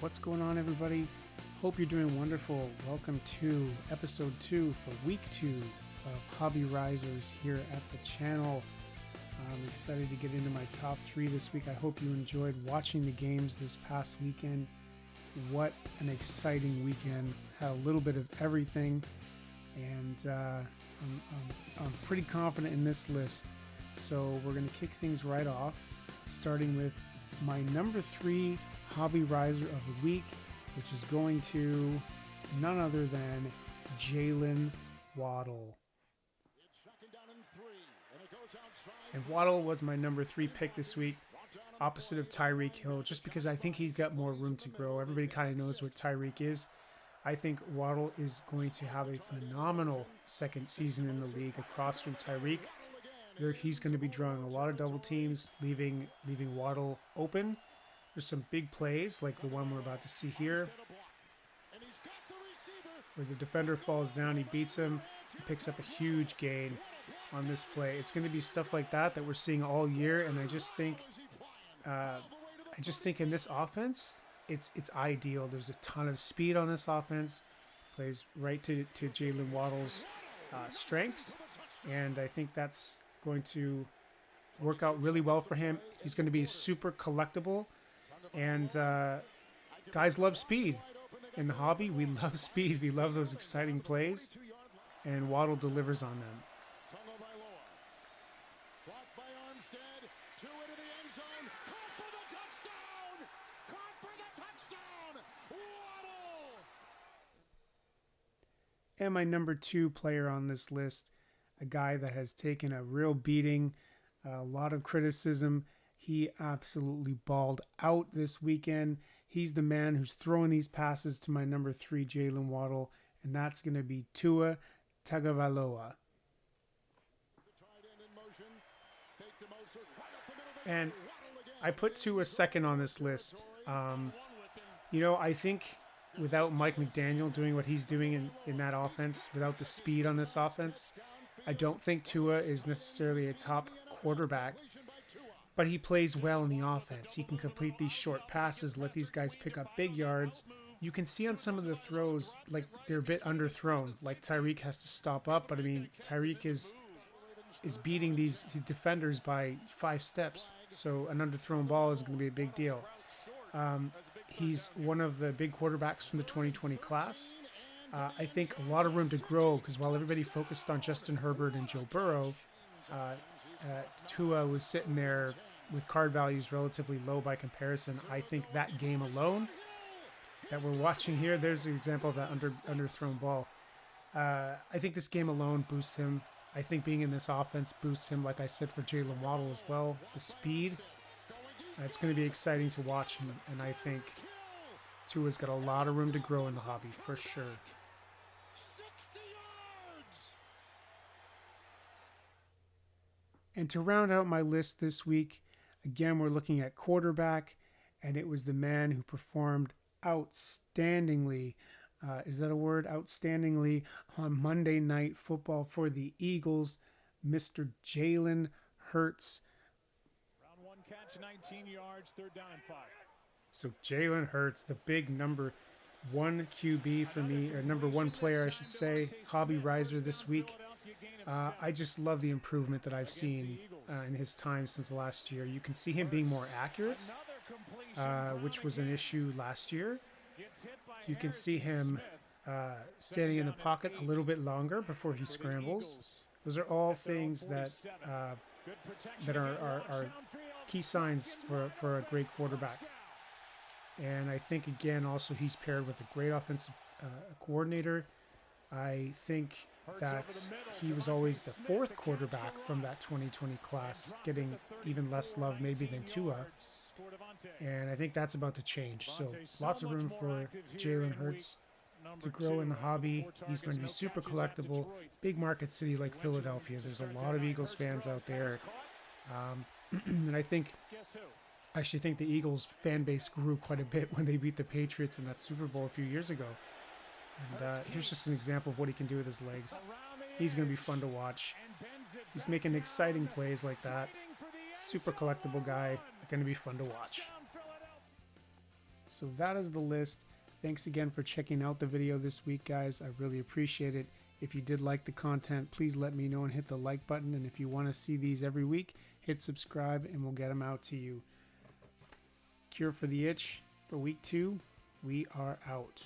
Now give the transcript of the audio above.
What's going on, everybody? Hope you're doing wonderful. Welcome to episode 2 for week 2 of Hobby Risers here at the channel. I'm excited to get into my top 3 this week. I hope you enjoyed watching the games this past weekend. What an exciting weekend. Had a little bit of everything, and I'm pretty confident in this list. So we're going to kick things right off, starting with my number 3 Hobby Riser of the week, which is going to none other than Jalen Waddle. And Waddle was my number 3 pick this week, opposite of Tyreek Hill, just because I think he's got more room to grow. Everybody kind of knows what Tyreek is. I think Waddle is going to have a phenomenal second season in the league across from Tyreek. He's going to be drawing a lot of double teams, leaving Waddle open. There's some big plays like the one we're about to see here, where the defender falls down, he beats him, he picks up a huge gain on this play. It's going to be stuff like that we're seeing all year, and I just think in this offense, it's ideal. There's a ton of speed on this offense, plays right to Jalen Waddle's strengths, and I think that's going to work out really well for him. He's going to be super collectible. And guys love speed in the hobby. We love speed. We love those exciting plays, and Waddle delivers on them. And my number 2 player on this list, a guy that has taken a real beating, a lot of criticism. He absolutely balled out this weekend. He's the man who's throwing these passes to my number 3, Jalen Waddle, and that's going to be Tua Tagovailoa. And I put Tua second on this list. I think without Mike McDaniel doing what he's doing in that offense, without the speed on this offense, I don't think Tua is necessarily a top quarterback. But he plays well in the offense. He can complete these short passes, let these guys pick up big yards. You can see on some of the throws, like they're a bit underthrown. Like Tyreek has to stop up, but I mean, Tyreek is beating these defenders by 5 steps. So an underthrown ball is going to be a big deal. He's one of the big quarterbacks from the 2020 class. I think a lot of room to grow, because while everybody focused on Justin Herbert and Joe Burrow, Tua was sitting there with card values relatively low by comparison. I think that game alone that we're watching here, there's an example of that underthrown ball. I think this game alone boosts him. I think being in this offense boosts him, like I said, for Jalen Waddle as well. The speed, it's going to be exciting to watch, and I think Tua's got a lot of room to grow in the hobby, for sure. And to round out my list this week, again, we're looking at quarterback, and it was the man who performed outstandingly, is that a word? Outstandingly on Monday Night Football for the Eagles, Mr. Jalen Hurts. Round 1 catch, 19 yards, 3rd down and 5. So Jalen Hurts, the big number 1 QB for me, or number 1 player, I should say, Hobby Riser this week. I just love the improvement that I've seen in his time since last year. You can see him being more accurate, which was an issue last year. You can see him standing in the pocket a little bit longer before he scrambles. Those are all things that are key signs for a great quarterback. And I think, again, also he's paired with a great offensive coordinator. I think that he was always the 4th quarterback from that 2020 class, getting even less love maybe than Tua. And I think that's about to change. So lots of room for Jalen Hurts to grow in the hobby. He's going to be super collectible. Big market city like Philadelphia. There's a lot of Eagles fans out there. And I actually think the Eagles fan base grew quite a bit when they beat the Patriots in that Super Bowl a few years ago. And here's just an example of what he can do with his legs. He's going to be fun to watch. He's making exciting plays like that. Super collectible guy. Going to be fun to watch. So that is the list. Thanks again for checking out the video this week, guys. I really appreciate it. If you did like the content, please let me know and hit the like button. And if you want to see these every week, hit subscribe and we'll get them out to you. Cure for the Itch for week 2. We are out.